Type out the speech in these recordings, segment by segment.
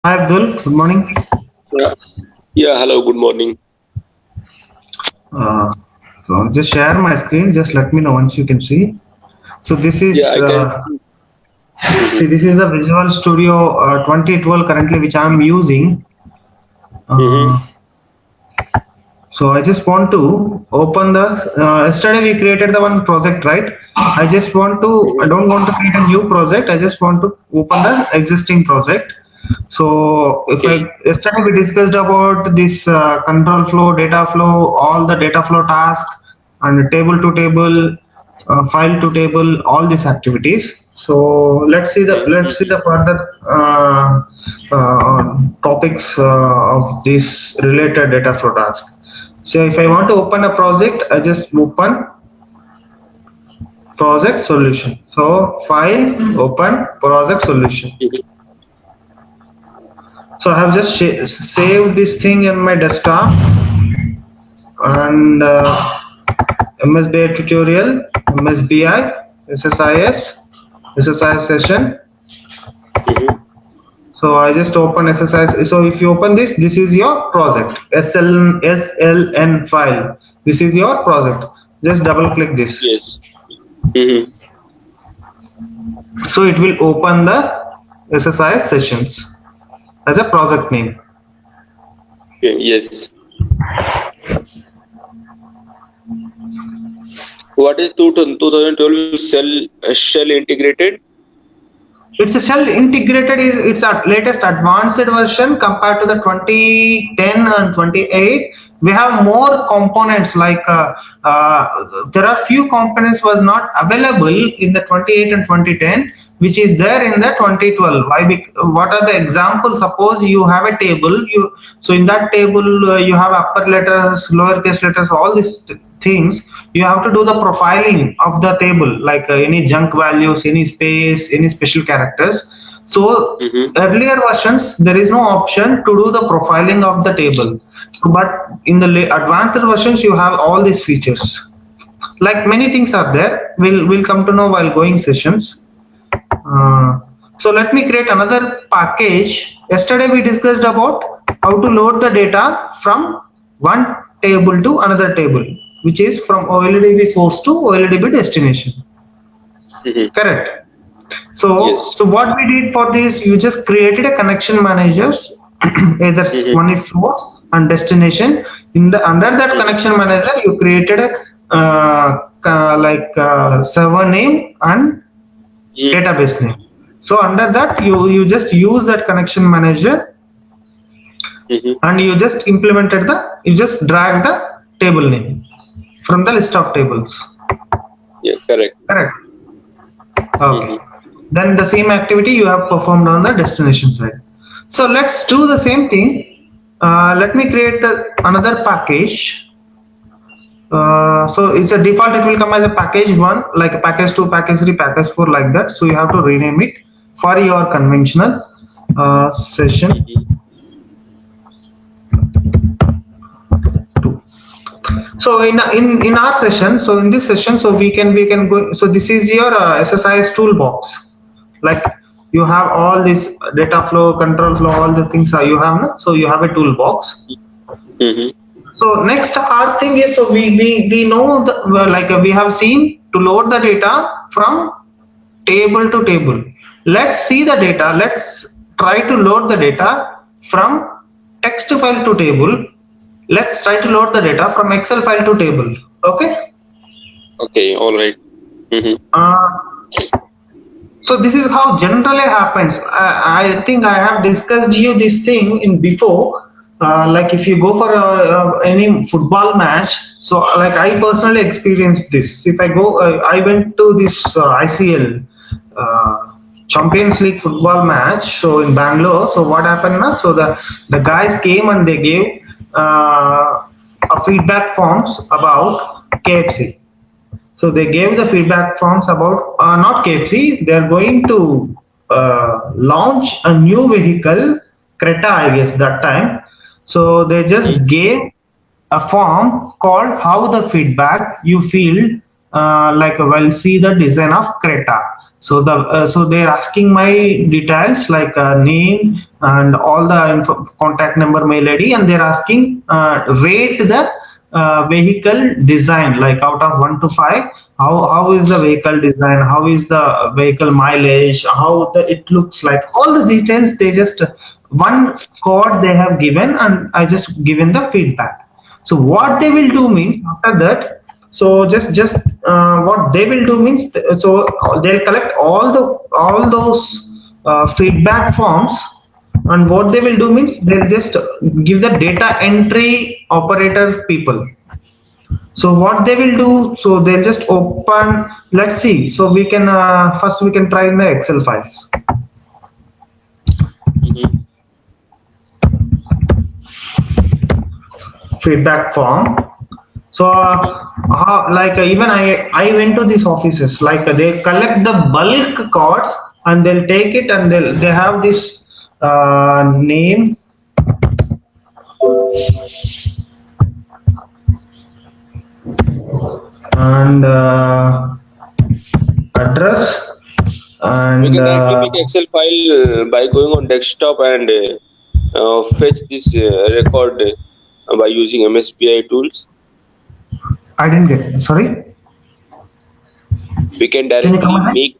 Hi Abdul, good morning. Yeah, yeah. Hello, good morning. Uh, so just share my screen. Just let me know once you can see. So this Yeah, is I can. see Mm-hmm. this is the Visual Studio 2012 currently which I am using. Mm-hmm. Uh, so I just want to open the. Yesterday we created the one project, right? I just want to. I Mm-hmm. don't want to create a new project. I just want to open the existing project. So if I Okay. yesterday we discussed about this control flow, data flow, all the data flow tasks, and table to table, file to table, all these activities. So let's see the further topics of this related data flow task. So if I want to open a project, I just open project solution. So file, open project solution. Mm-hmm. So I have just saved this thing in my desktop and MSBI tutorial, MSBI, SSIS, SSIS session. Mm-hmm. So I just open SSIS. So if you open this, this is your project, SLN file. This is your project. Just double click this. Yes. Mm-hmm. So it will open the SSIS sessions as a project name. Okay. Yes. What is 2012 shell integrated? It's a shell integrated is it's a latest advanced version compared to the 2010 and 28. We have more components like there are few components was not available in the 28 and 2010, which is there in the 2012. Why? What are the examples? Suppose you have a table. So in that table you have upper letters, lowercase letters, all these things. You have to do the profiling of the table, like any junk values, any space, any special characters. So Mm-hmm. earlier versions there is no option to do the profiling of the table. So but in the advanced versions you have all these features. Like many things are there. We'll come to know while going sessions. So let me create another package. Yesterday we discussed about how to load the data from one table to another table, which is from OLEDB source to OLEDB destination. Mm-hmm. Correct. So, Yes. so what we did for this, you just created a connection managers, either Mm-hmm. one is source and destination. In the under that Mm-hmm. connection manager, you created a server name and database name. So under that, you just use that connection manager Mm-hmm. and you just drag the table name from the list of tables. Yeah. Correct. Correct. Okay. Mm-hmm. Then the same activity you have performed on the destination side. So let's do the same thing. Let me create another package. So it's a default, it will come as a package one, like a package two, package three, package four, like that. So you have to rename it for your conventional session Mm-hmm. two. So in our session, so in this session, so we can go. So this is your SSIS toolbox. Like you have all this data flow, control flow, all the things you have. No? So you have a toolbox. Mm-hmm. So next hard thing is, so we know the well, like we have seen to load the data from table to table. Let's see the data. Let's try to load the data from text file to table. Let's try to load the data from Excel file to table. Okay. Okay. All right. Mm-hmm. Uh, so this is how generally happens. I think I have discussed you this thing in before. Like if you go for any football match, so like I personally experienced this. If I go, I went to this ICL Champions League football match. So in Bangalore, so what happened now? So the guys came and they gave a feedback forms about KFC. So they gave the feedback forms about not KFC. They're going to launch a new vehicle, Creta, I guess that time. So they just gave a form called how the feedback you feel like well see the design of Creta. So they're asking my details like name and all the contact number, mail ID, and they're asking rate the vehicle design, like out of 1 to 5, how is the vehicle design, how is the vehicle mileage, how it looks like, all the details. They just one code they have given, and I just given the feedback. So what they will do means after that, so just what they will do means so they'll collect all those feedback forms, and what they will do means they'll just give the data entry operator people. So what they will do, so they'll just open, let's see, so we can first we can try in the Excel files Mm-hmm. feedback form. So even I went to these offices, like they collect the bulk cards, and they'll take it, and they have this name and address We and can directly make Excel file by going on desktop and fetch this record by using MSBI tools. I didn't get, sorry, We can can you come directly again? make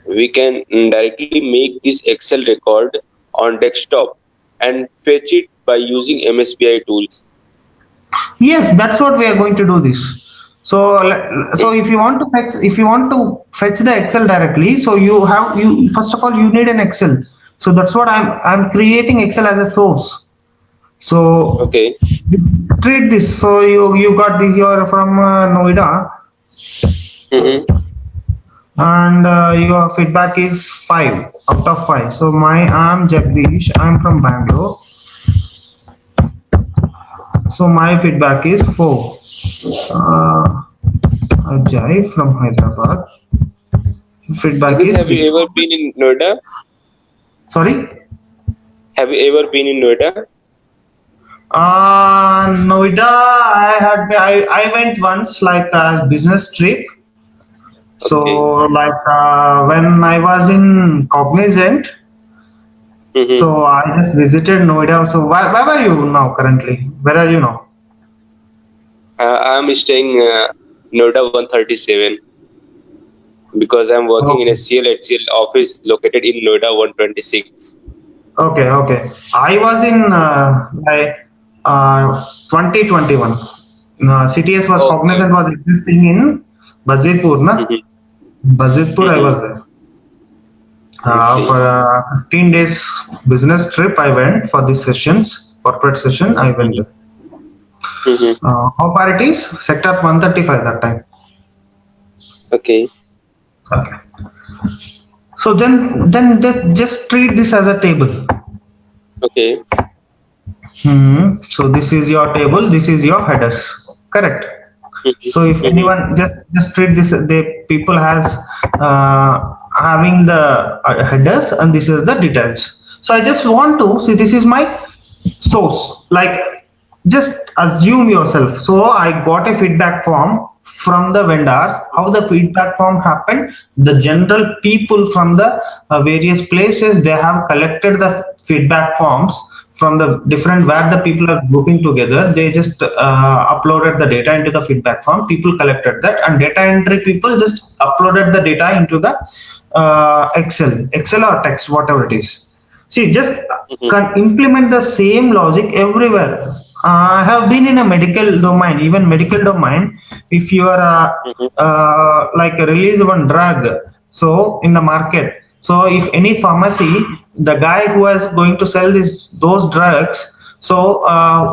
we can directly make this Excel record on desktop and fetch it by using MSBI tools. Yes, that's what we are going to do this. So if you want to fetch the Excel directly, so you first of all you need an Excel. So that's what I'm creating Excel as a source. So Okay. treat this. So you got the, you're from Noida, Mm-hmm. and your feedback is 5 out of 5. So I'm Jagdish. I'm from Bangalore. So my feedback is 4. Uh, Ajay from Hyderabad. Feedback Jagdish, is have 3. you ever been in Noida? Sorry. Have you ever been in Noida? Noida. I went once like as business trip. So Okay. like when I was in Cognizant, Mm-hmm. so I just visited Noida. So where are you now currently? Where are you now? I'm staying Noida 137 because I'm working in a Okay. CL office located in Noida 126. Okay. Okay. I was in like 2021. CTS was Okay. Cognizant was existing in Bazidpur, na? Mm-hmm. Bazidpur I Mm-hmm. was there. Okay. For a 15 days business trip, I went for these sessions, corporate session. I went Mm-hmm. there. Mm-hmm. How far it is? Sector 135 that time. Okay. Okay. So then just treat this as a table. Okay. So this is your table. This is your headers. Correct. Mm-hmm. So if Mm-hmm. anyone just treat this, the people has having the headers, and this is the details. So I just want to see, this is my source, like just assume yourself. So I got a feedback form from the vendors. How the feedback form happened, the general people from the various places, they have collected the feedback forms from the different, where the people are grouping together. They just uploaded the data into the feedback form, people collected that, and data entry people just uploaded the data into the Excel or text, whatever it is. See, just Mm-hmm. can implement the same logic everywhere. I have been in a medical domain, even medical domain. If you are Mm-hmm. like release one drug, so in the market, so if any pharmacy, the guy who is going to sell those drugs, so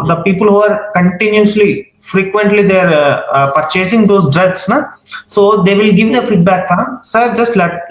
the people who are continuously frequently they're purchasing those drugs, na? So they will give the Mm-hmm. feedback, huh? Sir, just let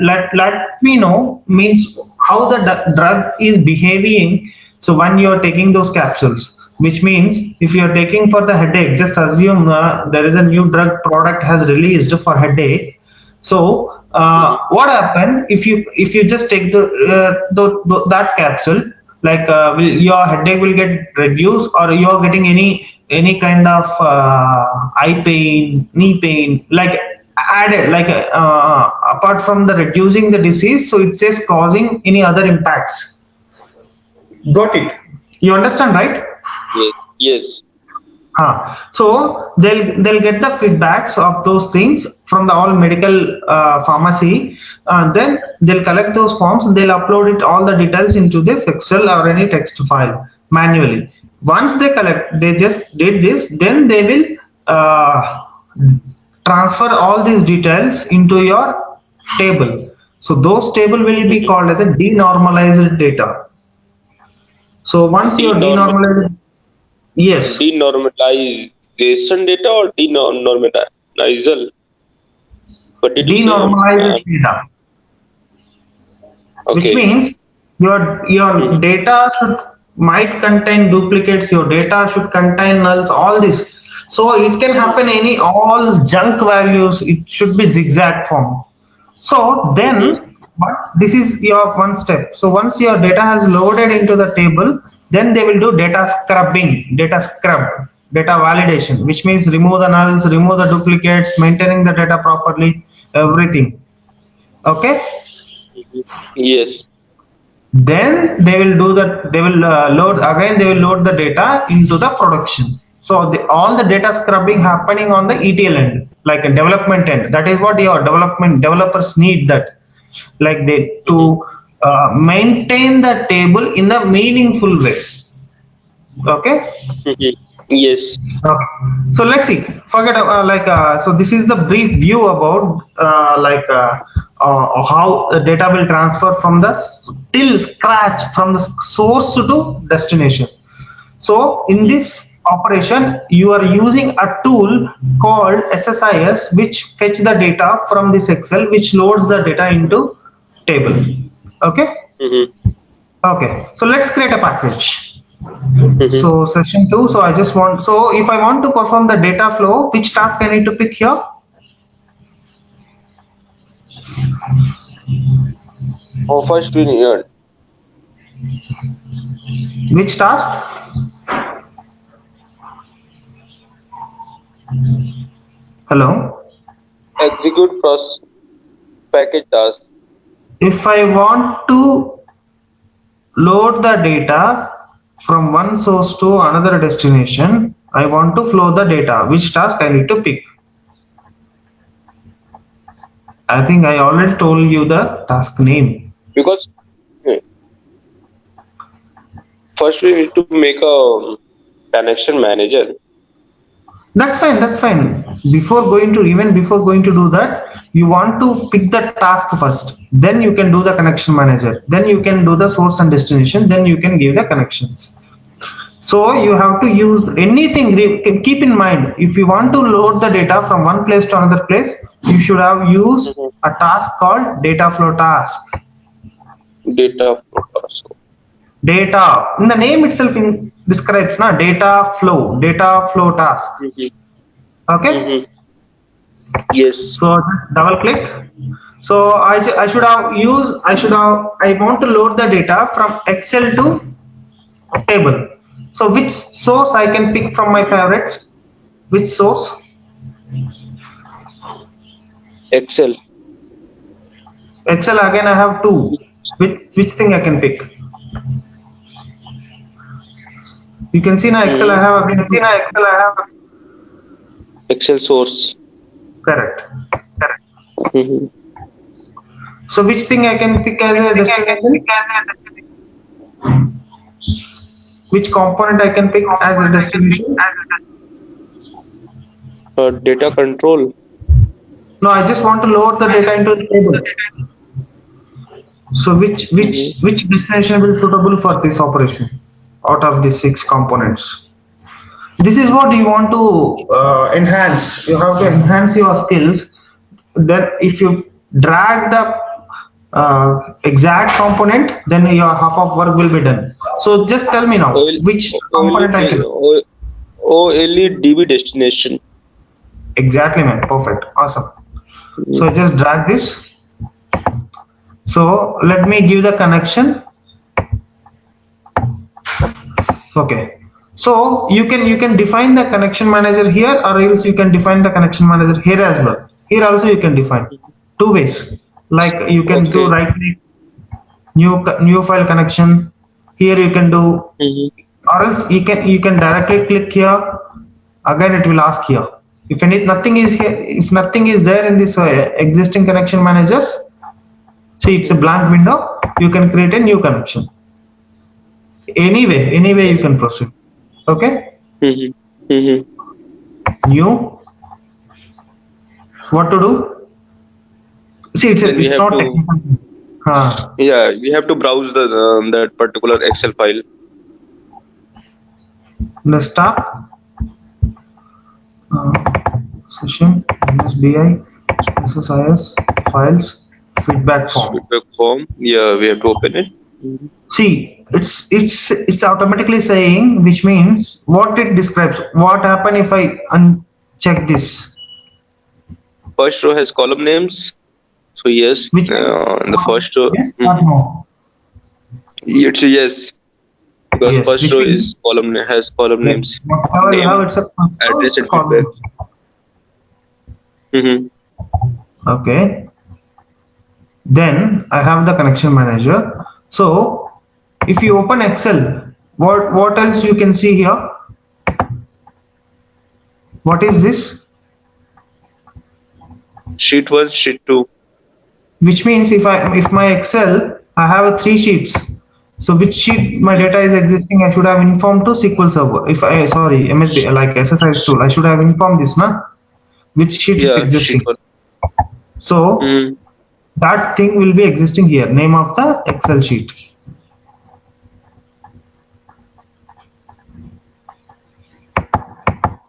me know means how the drug is behaving. So when you are taking those capsules, which means if you are taking for the headache, just assume there is a new drug product has released for headache. So Mm-hmm. what happen if you just take that capsule, like your headache will get reduced, or you are getting any kind of eye pain, knee pain, like added, like apart from the reducing the disease, so it says causing any other impacts. Got it? You understand, right? Yes. Yes. So they'll get the feedbacks of those things from the all medical pharmacy. Then they'll collect those forms and they'll upload it all the details into this Excel or any text file manually. Once they collect, they just did this. Then they will transfer all these details into your table. So those table will be Mhm. called as a denormalized data. So once you Denormal denormalize, yes, Denormalization data or denormalizal? What did you say? denormalized data, which Okay. means your Mhm. data should might contain duplicates, your data should contain nulls, all this. So it can happen any all junk values, it should be zigzag form. So Mhm. then once this is your one step, so once your data has loaded into the table, then they will do data scrubbing, data scrub, data validation, which means remove the nulls, remove the duplicates, maintaining the data properly, everything. Okay. Mhm. Yes. Then they will do that, they will load again, they will load the data into the production. So all the data scrubbing happening on the ETL end, like a development end. That is what your development developers need, that like they Mhm. to maintain the table in a meaningful way. Okay. Mhm. Yes. Okay. So let's see. Forget so this is the brief view about how the data will transfer from the till scratch from the source to destination. So in Mhm. this operation, you are using a tool called SSIS, which fetch the data from this Excel, which loads the data into table. Okay. Mhm. Okay. So let's create a package. Mhm. So session two. So I just want, so if I want to perform the data flow, which task I need to pick here? First, we need Which task? Hello. execute process package task. If I want to load the data from one source to another destination, I want to flow the data. Which task I need to pick? I think I already told you the task name. Because uh, first we need to make a connection manager. That's fine. That's fine. Before going to do that, you want to pick the task first. Then you can do the connection manager. Then you can do the source and destination. Then you can give the connections. So you have to use anything. Keep in mind, if you want to load the data from one place to another place, you should have used Mhm. a task called data flow task. Data flow task. Data in the name itself describes na data flow task. Mhm. Okay. Mhm. Yes. So just double click. So I should have used, I want to load the data from Excel to table. So which source I can pick from my Mhm. favorites? Which source? Excel. Excel again I have two. Which thing I can pick? You can see now Excel I Mhm. have again two. Excel source. Correct. Mhm. So which thing I can pick as a destination? Which component I can pick as a destination? Data control. No, I just want to load the data into the table. So Mhm. which destination will suitable for this operation out of these six components? This is what you want to enhance. You have to enhance your skills. Then if you drag the exact component, then your half of work will be done. So just tell me now OL, which OLE, component I can. OLEDB destination. Exactly, man. Perfect. Awesome. So Mhm. just drag this. So let me give the connection. Okay. So you can define the connection manager here, or else you can define the connection manager here as well. Here also you can define two ways. Like you can do Okay. right click, new file connection. Here you can do, Mm-hmm. or else you can directly click here. Again it will ask here. If any nothing is here, if nothing is there in this existing connection managers, see it's a Mm-hmm. blank window. You can create a new connection. Anyway you can proceed. Okay, Mm-hmm. Mm-hmm. new, what to do? See, Then we it's have not to, technical. yeah, we have to browse the that particular Excel file. Let's start uh, session MSBI SSIS files feedback form. Feedback form. Yeah, we have to open it. Mhm. See, it's automatically saying, which means what it describes. What happen if I uncheck this? First row has column names. So yes, Which means in the first row, yes or mhm, no? it's a yes because Yes, first which row means is has column yes. names, Whatever you have, name, it's a first row, address, it's a and feedback. column. Mm-hmm. Okay. Then I have the connection manager. So if you open Excel, what else you can see here? What is this? Sheet one, sheet two. Which means if my Excel, I have a three sheets. So which sheet my Mhm. data is existing, I should have informed to SQL Server. If I sorry MSB like SSIS tool, I should have informed this na which sheet it's Yeah, sheet existing. one. So Mm-hmm. that thing will be existing here. Name of the Excel sheet.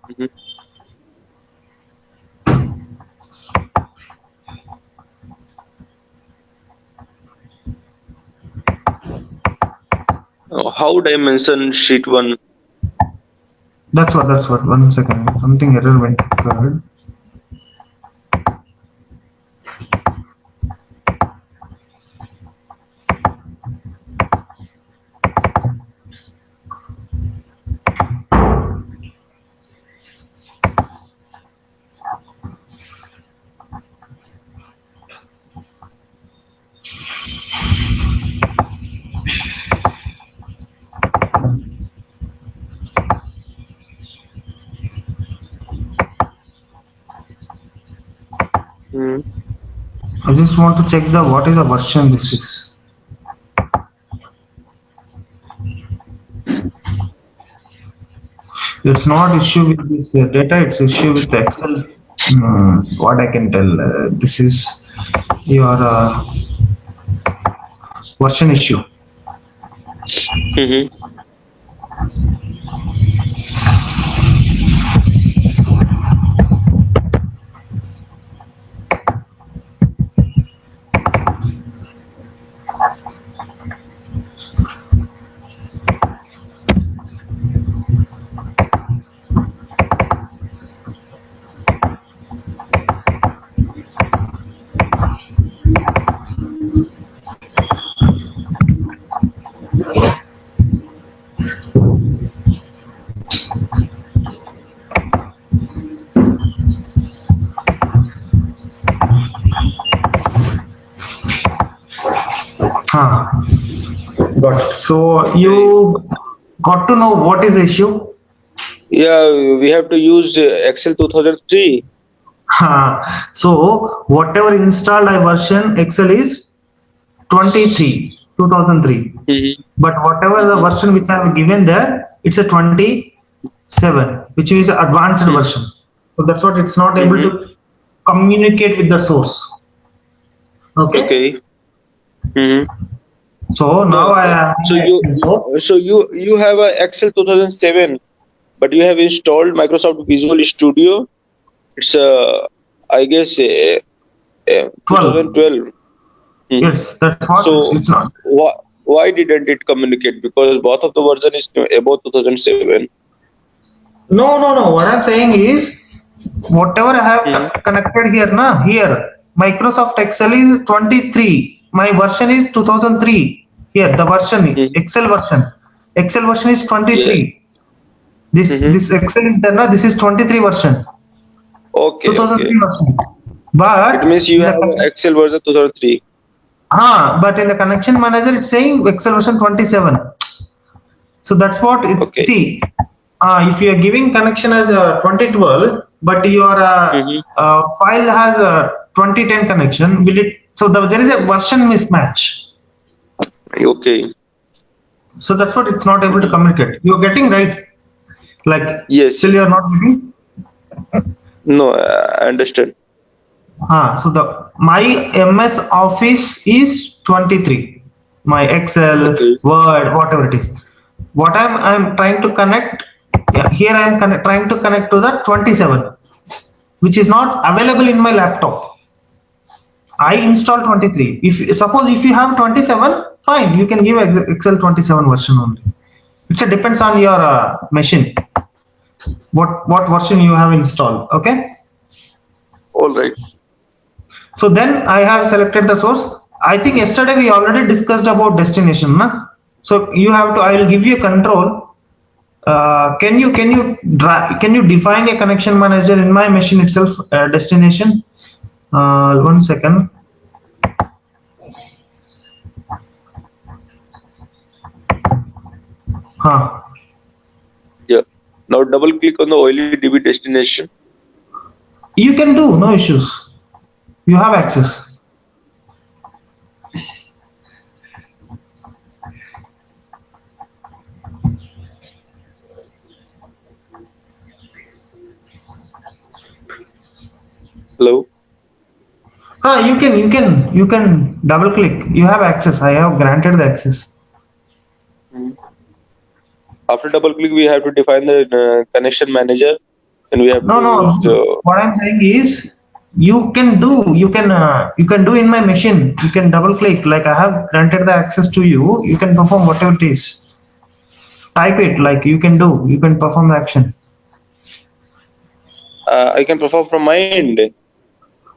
Mm-hmm. How would I mention sheet one? That's what. 1 second. Something error went occurred. Mm. I just want to check the what is the version this is. It's not issue with this data. It's issue with the Excel. What I can tell. This is your version issue. Mm-hmm. Huh. Got it. So Okay. you got to know what is the issue. Yeah, we have to use Excel 2003. So whatever installed I version Excel is 23 2003, Mm-hmm. but whatever the Mm-hmm. version which I have given there, it's a 27, which is advanced version. So that's what it's not able Mm-hmm. to communicate with the source. Okay. Okay. Mm-hmm. So now No, I have so my Excel source. you have a Excel 2007, but you have installed Microsoft Visual Studio. It's I guess 12. 2012. Mhm. Yes, that's what So it's not. why didn't it communicate? Because both of the version is above 2007. No. What I'm saying is, whatever I have Hmm. connected here, na here, Microsoft Excel is 23. My version is 2003. Here, the version, Hmm. Excel version. Excel version is Yeah. 23. This Hmm. this Excel is there, na. This is 23 version. Okay. Okay. 2003 version. It But means you in the have an Excel version 2003. but in the connection manager it's saying Excel version 27. So that's what it's Okay. see. If you are giving connection as a 2012, but your Mm-hmm. file has a 2010 connection, will it? So there is a version mismatch. Okay. So that's what it's not able to Mm-hmm. communicate. You're getting right. Like Yes. still you're not getting. No, I understand. So the my MS Office is 23. My Excel, Okay. Word, whatever it is. What I'm trying to connect. Yeah, here I'm trying to connect to the 27, which is not available in my laptop. I installed 23. If suppose if you have 27, fine, you can give Excel 27 version only. It depends on your machine. What version you have installed. Okay. All right. So then I have selected the source. I think yesterday we already discussed about destination. Na? So you have to. I will give you a control. Can you define a connection manager in my machine itself? Destination. 1 second. Huh. Yeah. Now double click on the oily DB destination. You can do no issues. You have access. Hello. You can double click. You have access. I have granted the access. Mhm. After double click, we have to define the connection manager, and we have No, to. no. What I'm saying is you can do in my machine. You can double click. Like I have granted the access to you. You can perform whatever it is. Type it like you can do. You can perform the action. I can perform from my end.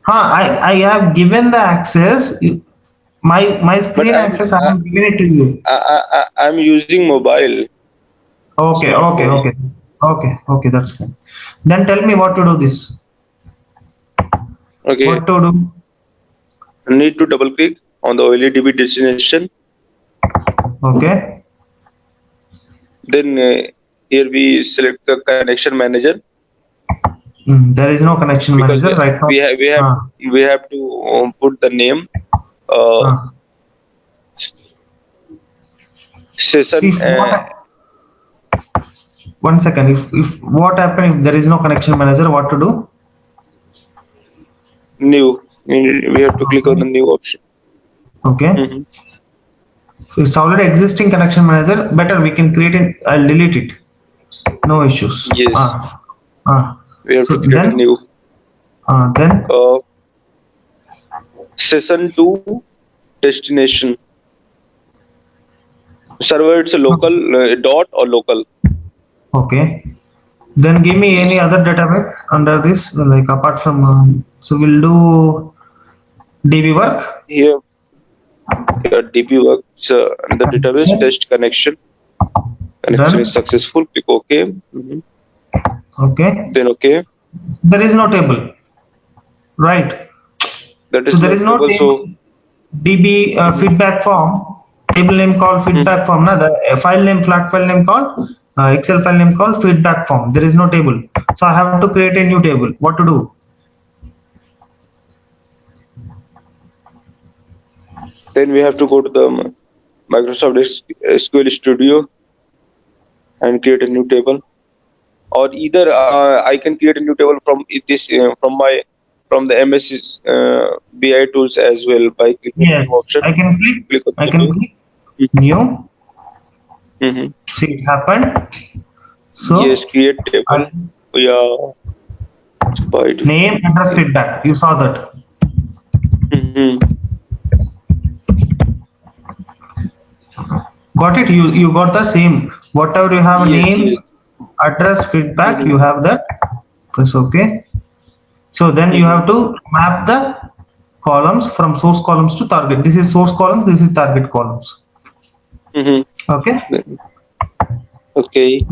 I have given the access. My But screen access. I I, have given it to you. I'm using mobile Okay, okay, smartphone. okay, okay. That's fine. Then tell me what to do. This Okay, what to do. need to double click on the OLEDB destination. Okay. Then here we select the connection manager There is no connection because manager right now. we have we have Ah, we have to put the name, uh, ah. See, session, if what 1 second. If what happened if there is no connection manager, what to do? new. We have to click on the Okay. new option. Okay. Hmm. So it's already existing connection manager. Better we can create it. I'll delete it. No issues. Yes, we have So to create a new then uh, session to destination server. It's a local dot or local. okay. Then give me any Yes. other database under this, like apart from. So we'll do DB work. Here, your DB works and the database test connection. Connection is Done. successful. Click OK. Mhm. Okay. Then OK. There is no table, right? That So is there not is no able. table. So, DB mhm, feedback form, table name called mhm. feedback form. Na, the file name, flat file name called Excel file name called feedback form. There is no table. So I have to create a new table. What to do? Then we have to go to the Microsoft SQL Studio and create a new table. Or either I can create a new table from this from the MSBI tools as well by clicking on Yes, new option. I can click. Click on I the can new. click new. Mm-hmm. See it happened. Yes, So create table. I, Yeah, by name address default. feedback. You saw that. Mm-hmm. Got it. You got the same. Whatever you have Yes, name, yes. address, feedback. Mm-hmm. You have that. Press OK. So then you Mm-hmm. have to map the columns from source columns to target. This is source columns, this is target columns. Mm-hmm. Okay. Okay.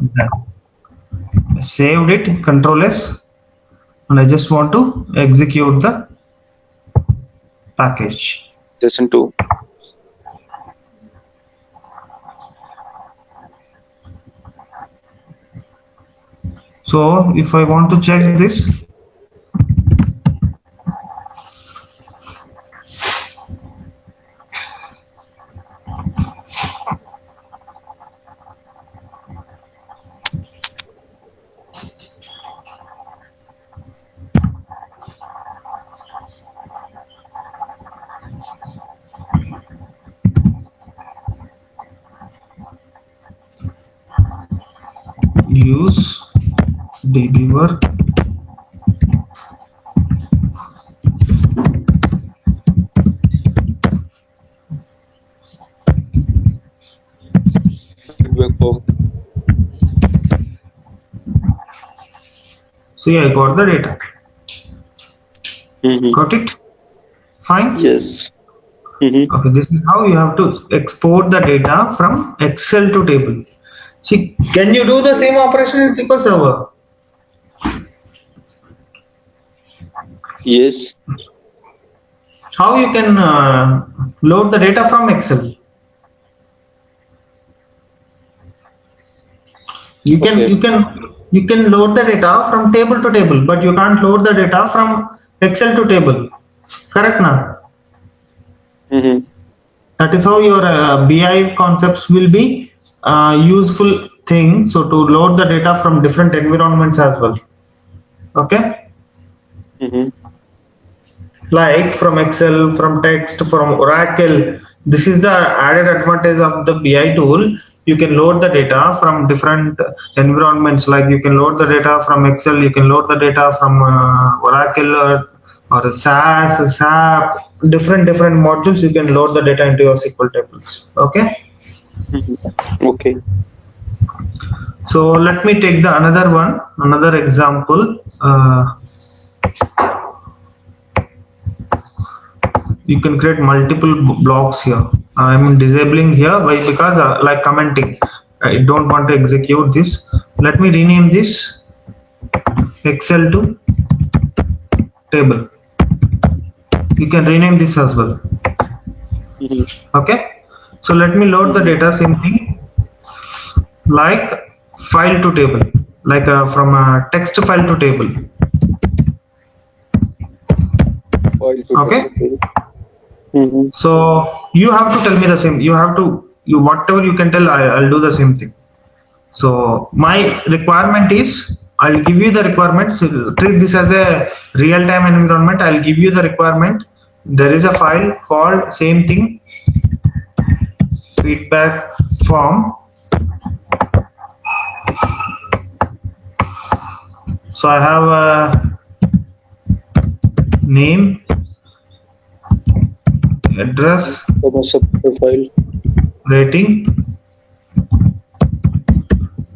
Saved it, control S, and I just want to execute the. package. Session 2. So if I want to check this, use deliver Feedback form. see I got the data. Mm-hmm. Got it? Fine. Yes. Mm-hmm. Okay, this is how you have to export the data from Excel to table. See, can you do the same operation in SQL Server? Yes. How you can load the data from Excel? You can Okay. you can you can load the data from table to table, but you can't load the data from Excel to table. Correct now? Mm-hmm. That is how your BI concepts will be useful thing. So to load the data from different environments as well. Okay. Mm-hmm. Like from Excel, from text, from Oracle. This is the added advantage of the BI tool. You can load the data from different environments. Like you can load the data from Excel, you can load the data from Oracle or SAS, SAP, different modules. You can load the data into your SQL tables. Okay. Mm-hmm. Okay. So let me take the another one, another example. You can create multiple blocks here. I'm disabling here. Why? Because like commenting, I don't want to execute this. Let me rename this Excel to table. You can rename this as well. Mm-hmm. Okay, so let me load the Mm-hmm. data. Same thing, like file to table, like from a text file to table. File to Okay, table. Okay. Mm-hmm. so you have to tell me the same. You have to, you whatever you can tell, I'll do the same thing. So my requirement is, I'll give you the requirements. Treat this as a real-time environment. I'll give you the requirement. There is a file called same thing, feedback form. So I have a name, address, From a sub profile. rating,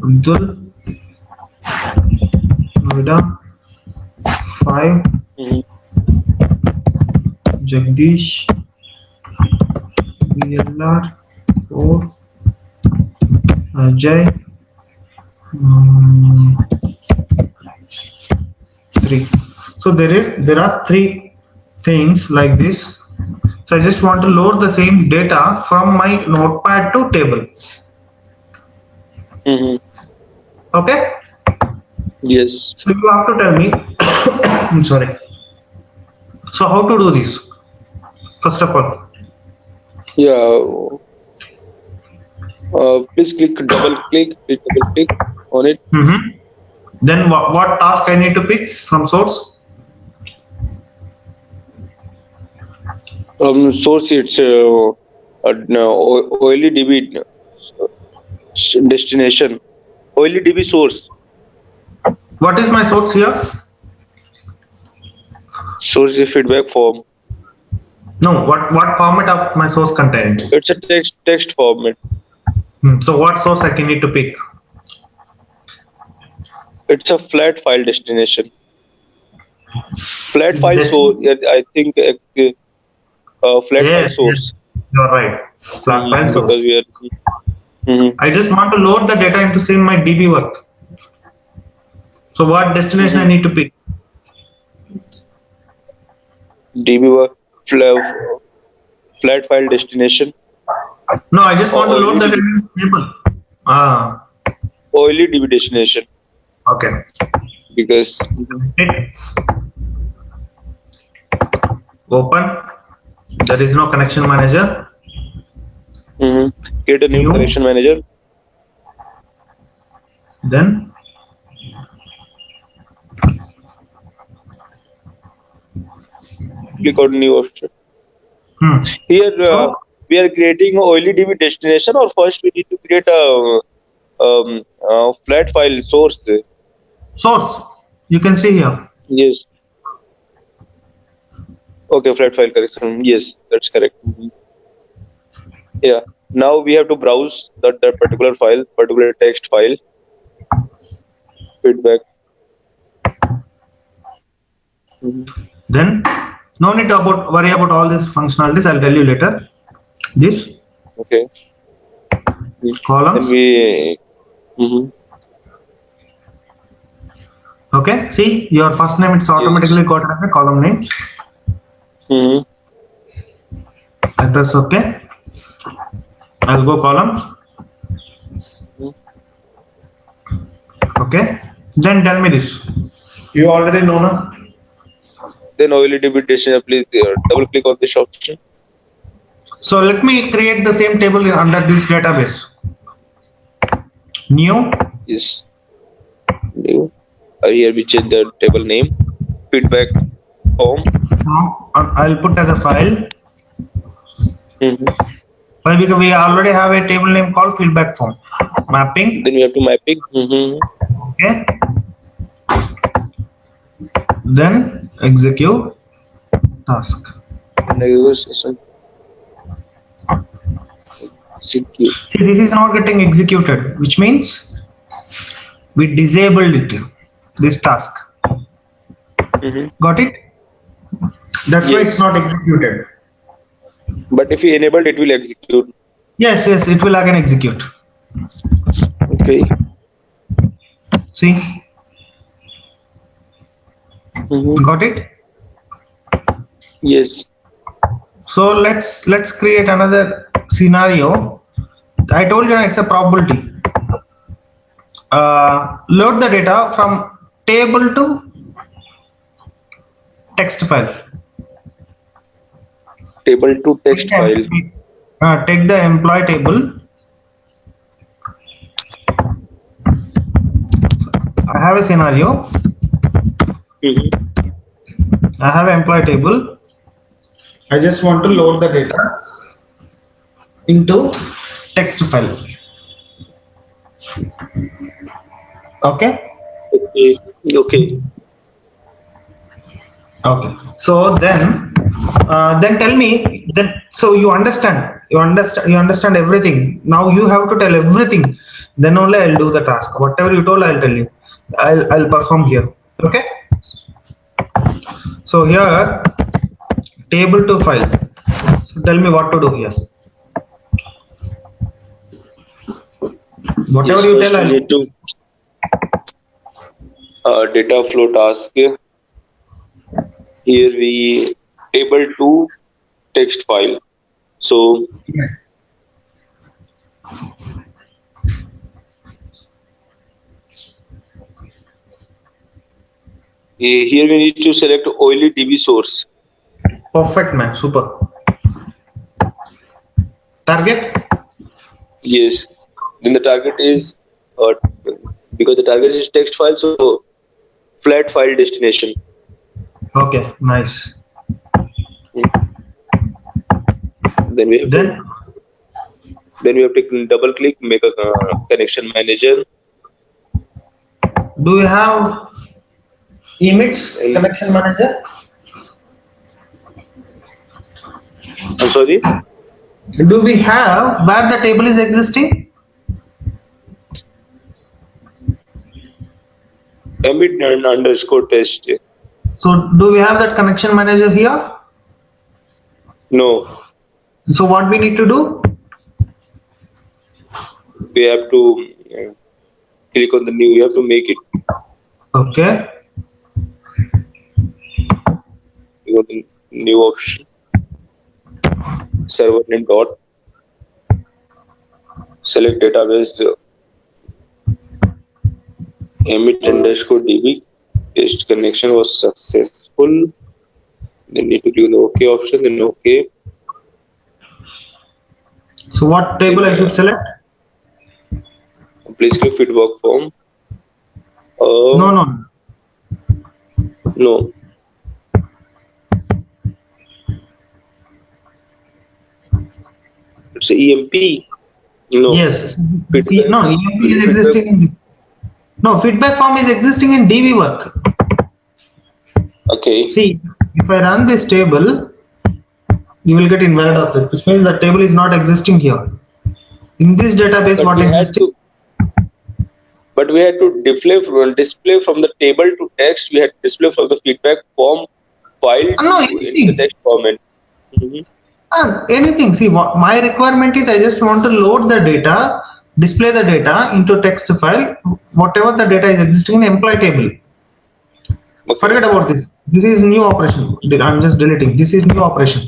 Abdul, Noida, 5, Mm-hmm. Jagdish, BLR, 4, Ajay, mm, 3. So there are three things like this. So I just want to load the same data from my notepad to table. Mm-hmm. Okay. Yes. So you have to tell me. I'm sorry. So how to do this? First of all. Yeah. Please click double click on it. Then what task I need to pick from source? Source it's no, OLEDB destination. OLEDB source. What is my source here? Source is feedback form. No. What format of my source content? It's a text format. So what source I can need to pick? It's a flat file destination. Flat file source. Destination. Yeah, I think flat file Yes. source. You're right. Flat file Because source. we are. Mhm. I just want to load the data into same my DB work. So what destination I Mhm. need to pick? DB work. flat, flat file destination No, I just or want to load oily the DB, table. Ah, oily DB destination okay. because Hit open. There is no connection manager. mhm, create a new New. connection manager. Then Click on new option. hmm. Here So we are creating a oily DB destination, or first we need to create a flat file source. source. You can see here. Yes. Okay, flat file correction. Yes, that's correct. Mhm. Yeah. Now we have to browse that particular file, particular text file, feedback. Mhm. Then no need to worry about all these functionalities. I'll tell you later. This Okay. Mhm. Then columns. we. Mhm. Okay. See your first name. It's Yes. automatically got as a column name. Mhm. Address. Okay. I'll go columns. Mhm. Okay. Then tell me this. You already know now. Then oily DB destination. Please double click on this option. So let me create the same table under this database. New. Yes. New. Here we change the table name. Feedback form. I'll put as a file. Mhm. Why? Because we already have a table name called feedback form. Mapping. Then we have to mapping. Mhm. Okay. Then execute task. And I use execute. See, this is not getting executed, which means we disabled it. This task. Mhm. Got it? That's why it's Yes. not executed. But if we enable, it will execute. Yes, yes, it will again execute. Okay. See, Mhm. got it? Yes. So let's create another scenario. I told you it's a probability. Load the data from table to text file. Table to Take text file. take the employee table. I have a scenario. Mhm. I have an employee table. I just want to load the data into text file. Okay. Okay. Okay. Okay. So then tell me. Then so you understand. You understand. You understand everything. Now you have to tell everything. Then only I'll do the task. Whatever you told, I'll tell you. I'll perform here. Okay. So here table to file. So tell me what to do here. Whatever Yes. you tell, First we I'll. need to data flow task. Here we table to text file. So Yes. here we need to select oily DB source. Perfect, man. Super. Target. Yes. Then the target is uh, because the target is text file, so flat file destination. Okay. Nice. Mm. Then we have to Then double click, make a connection manager, do you have emits and connection manager? I'm sorry, Do we have where the table is existing? emit and underscore test. So do we have that connection manager here? No, So what we need to do? we have to click on the new. You have to make it. Okay. You got the new option. server name dot select database emit underscore db. Test connection was successful. Then need to click the OK option. Then OK. So what table Then I should select? please click feedback form. No, Uh, no. no, it's EMP. No, Yes. See, feedback. no, EMP is Feedback. existing in, no, feedback form is existing in DB work. Okay, See, if I run this table, you will get invalid object, which means the table is not existing here. In this database, but what we had existing? to, display from the table to text. We had to display from the feedback form file No, to into the anything. text format. Mhm. Anything. See, what my requirement is, I just want to load the data, display the data into text file, whatever the data is existing in employee table. Forget Okay. about this. This is new operation. I'm just deleting. This is new operation.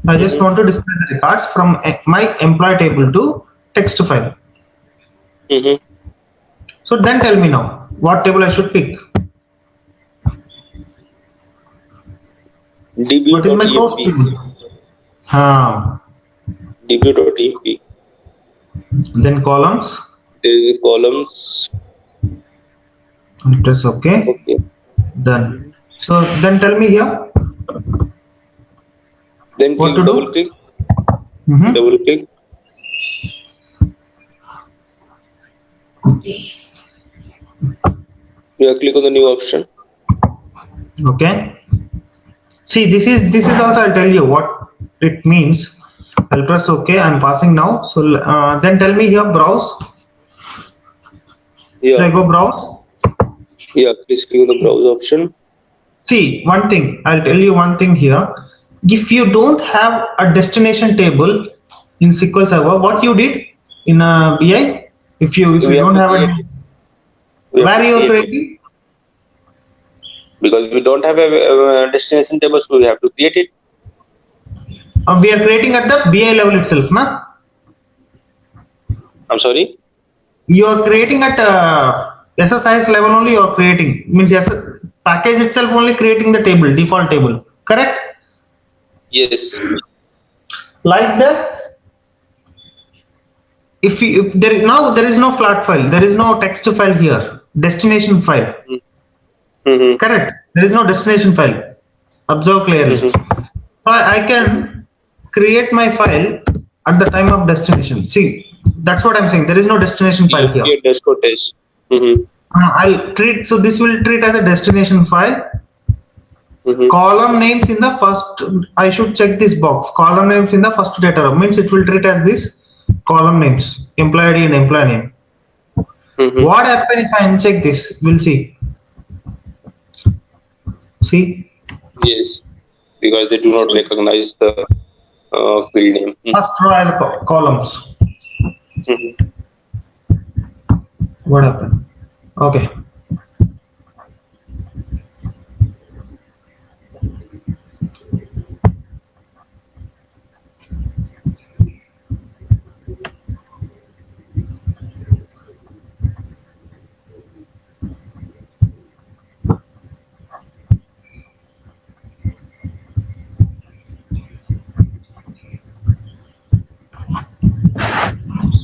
I just Mm-hmm. want to display the records from my employee table to text file. Mm-hmm. So then tell me now, what table I should pick? What is my source dbu.emp. table? Ah, dbu.emp. then columns. There is columns. Press OK. Okay. Done. Mhm. So then tell me here Then what click to double do. click. Mm-hmm. Double click. You click on the new option. Okay. See, this is also I'll tell you what it means. I'll press OK. I'm passing now. So then tell me here browse. Should Yeah. I go browse? Yeah. Please click on the browse option. See, one thing, I'll tell you one thing here. If you don't have a destination table in SQL Server, what you did in a BI, if you We have don't to have create a, it. We have where to you are create it creating, because we don't have a destination table, so we have to create it. we are creating at the BI level itself, na? I'm sorry. You are creating at SSIS level only. You are creating means yes, package itself only creating the table, default table, correct? Yes. Like that, if there is now there is no flat file, there is no text file here, destination file. Mm-hmm. Correct. There is no destination file. Observe clearly. Mm-hmm. So I can create my file at the time of destination. See, that's what I'm saying. There is no destination file EMP here. underscore test. Mm-hmm. I'll treat, so this will treat as a destination file. Mm-hmm. Column names in the first, I should check this box. Column names in the first data row means it will treat as this column names, employee ID and employee name. Mm-hmm. What happens if I uncheck this? We'll see. See, Yes, because they do not so recognize the field name. first row as columns. Mhm. What happened? Okay.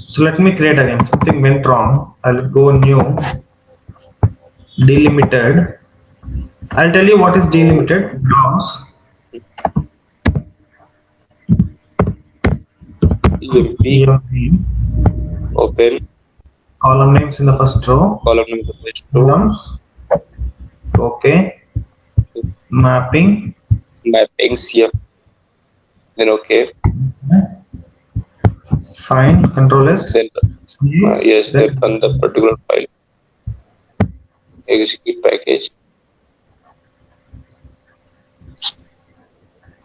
So let me create again. Something went wrong. I'll go new, delimited. I'll tell you what is So delimited. Browse, EMP EMP, open column names in the first row, column number first row columns. Okay. Mapping. mappings here. Then okay. Fine. Control S. Then Save. yes, then Then run the particular file. Execute package.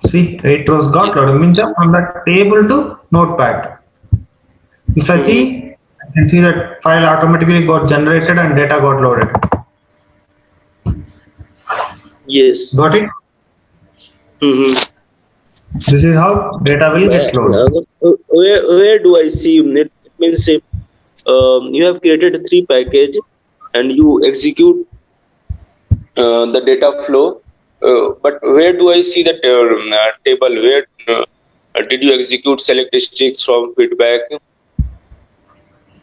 see 8 rows got Yes. loaded. Means from that table to notepad. If I Mm-hmm. see, I can see that file automatically got generated and data got loaded. Yes. Got it? Mm-hmm. This is how data will get loaded. Where do I see it? It means you have created three package and you execute the data flow. But where do I see that table? Where did you execute select sticks from feedback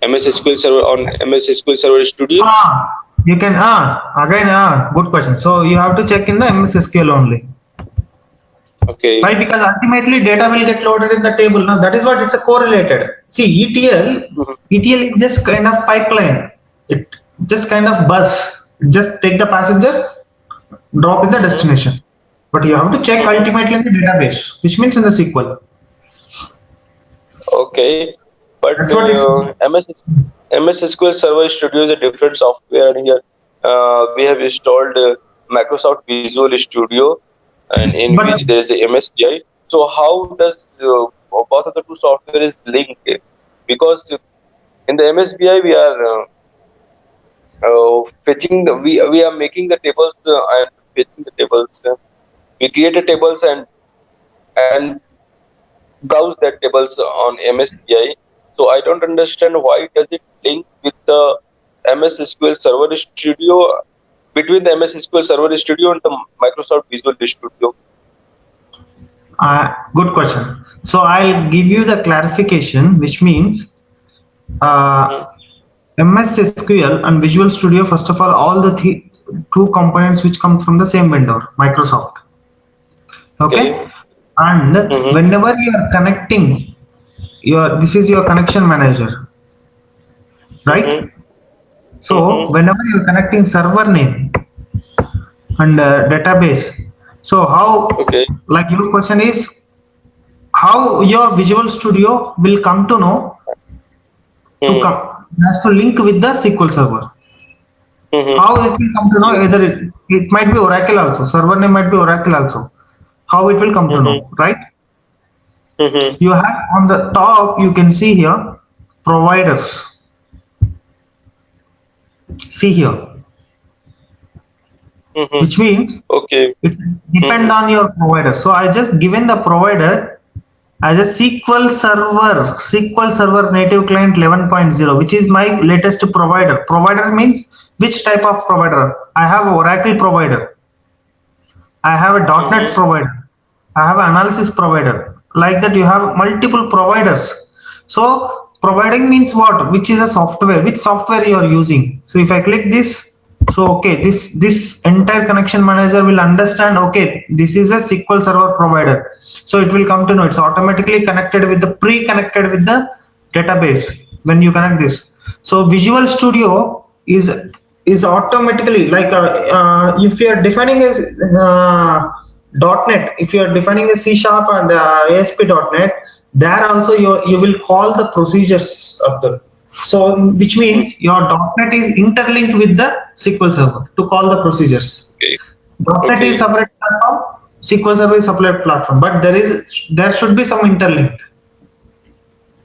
MS SQL Server on MS SQL Server Studio? You can again good question. So you have to check in the MS SQL only. Why? Okay. Because ultimately data will get loaded in the table. Now that is what it's a correlated. See, ETL is just kind of pipeline. It just kind of bus. Just take the passenger, drop in the Mm-hmm. destination. But you have to check Mm-hmm. ultimately in the database, which means in the SQL. Okay, but That's what it's. MS SQL Server Studio is a different software, and here we have installed Microsoft Visual Studio, and in which But there is a MSBI. So how does both of the two software is linked? Because in the MSBI we are fetching we are making the tables and fetching the tables. We create the tables and browse that tables on MSBI. So I don't understand why does it link with the MS SQL Server Studio, between the MS SQL Server Studio and the Microsoft Visual Studio. good question. So I'll give you the clarification, which means uh, Mhm. MS SQL and Visual Studio. First of all the two components which come from the same vendor, Microsoft. Okay. Okay, and Mm-hmm. whenever you are connecting your this is your connection manager, Mm-hmm. right? So Mm-hmm. whenever you are connecting server name and database, so how, Okay. like your question is how your Visual Studio will come to know to Mm-hmm. come has to link with the SQL server. Mm-hmm. How it will come to know, either it might be Oracle also, server name might be Oracle also. How it will come to Mm-hmm. know, right? Mm-hmm. You have on the top, you can see here providers. See here, Mm-hmm. which means Okay. it depend Mm-hmm. on your provider. So I just given the provider as a SQL Server native client 11.0, which is my latest provider. Provider means which type of provider? I have Oracle provider, I have a .NET Mm-hmm. provider, I have an analysis provider. Like that, you have multiple providers. So providing means what? Which is a software? Which software you are using? So if I click this, so okay, this entire connection manager will understand. Okay, this is a SQL Server provider. So it will come to know it's automatically connected with the pre-connected with the database when you connect this. So Visual Studio is automatically like if you are defining a .NET, if you are defining a C sharp and ASP.NET, there also you will call the procedures of the, so which Mm-hmm. means your .NET is interlinked with the SQL Server to call the procedures. Okay. .NET is Okay. separate platform, SQL Server is separate platform, but there should be some interlink.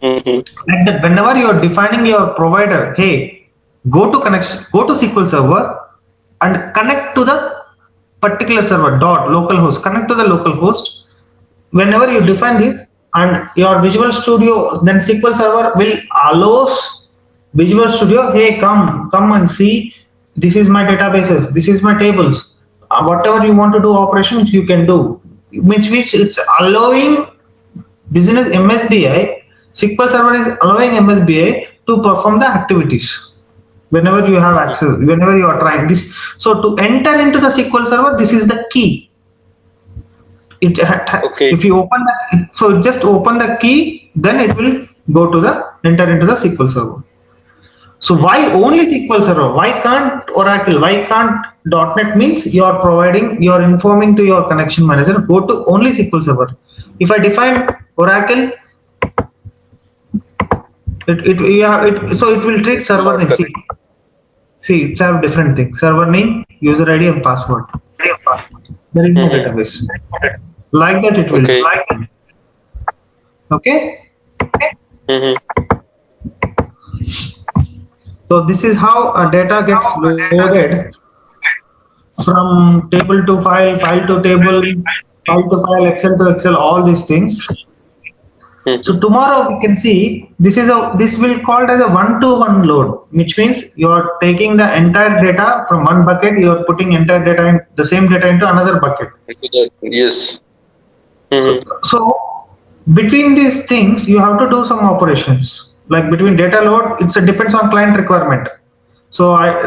Mm-hmm. Like that, whenever you are defining your provider, hey, go to SQL Server and connect to the particular server dot localhost. Connect to the localhost. Whenever you define this and your Visual Studio, then SQL Server will allows Visual Studio, hey, come and see. This is my databases. This is my tables. Whatever you want to do operations, you can do. Which it's allowing business MSBI, SQL Server is allowing MSBI to perform the activities whenever you have Mm-hmm. access, whenever you are trying this. So to enter into the SQL Server, this is the key. Okay. If you open that, so just open the key, then it will go to the enter into the SQL Server. So why Mm-hmm. only SQL Server? Why can't Oracle? Why can't .NET? Means you are providing, you are informing to your connection manager, go to only SQL Server. If I define Oracle, it yeah it so it will treat server Not name. correct. See it's have different things. Server name, user ID, and password. There is no Mm-hmm. database. Like that it will. Okay. Okay. Mm-hmm. So this is how a data gets loaded from table to file, file to table. file to file, Excel to Excel, all these things. So Mhm. tomorrow we can see this will called as a one-to-one load, which means you are taking the entire data from one bucket, you are putting entire data in the same data into another bucket. Yes. So, Mhm. so between these things, you have to do some operations. Like between data load, it depends on client requirement. So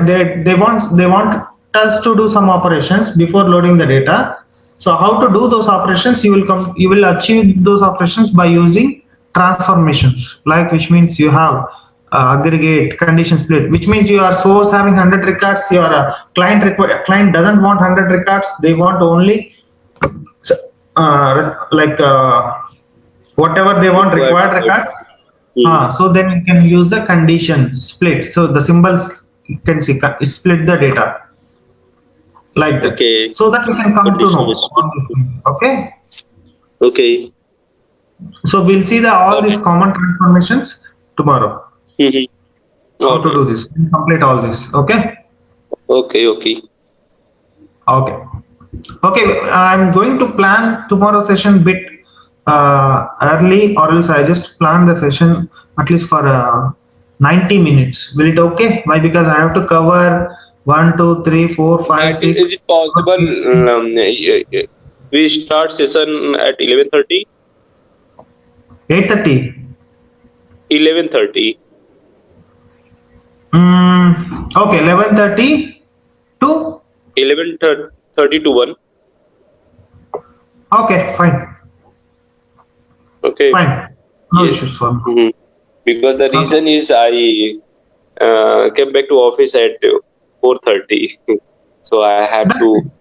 they want us to do some operations before loading the data. So how to do those operations? You will achieve those operations by using transformations. Like which means you have aggregate, condition split, which means your source having 100 records, your client doesn't want 100 records. They want only like whatever they want Required required record. records. Mhm. So then you can use the condition split. So the symbols you can see split the data like that, Okay. so that you can come to Condition know is all these things. Okay. okay. So we'll see the all Got these it. common transformations tomorrow. Mhm. How All to right. do this? We'll complete all this. Okay. Okay. Okay. Okay. Okay. I'm going to plan tomorrow session bit early, or else I just plan the session at least for 90 minutes. Will it okay? Why? Because I have to cover one, two, three, four, five, Is six, it possible seven, eight, we start session at 11:30? 8:30. 11:30. Okay, 11:30 to 11:30 to 1. okay, fine, Okay. fine, no Yes. issues for me. Mhm. Because the Okay, reason is I came back to office at 4:30. So I have that's to fine.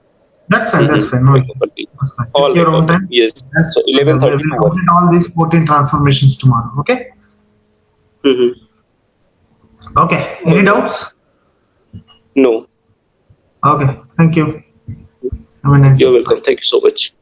That's fine. That's fine. No wake up issue. early. That's fine. Take All your right. All own right. time. Yes. That's So we'll 11:30 to 1. complete all these 14 transformations tomorrow. Okay. Mhm. Okay. All Any right. doubts? No. Okay. Thank you. Have a nice day. You're Bye. welcome. Thank you so much.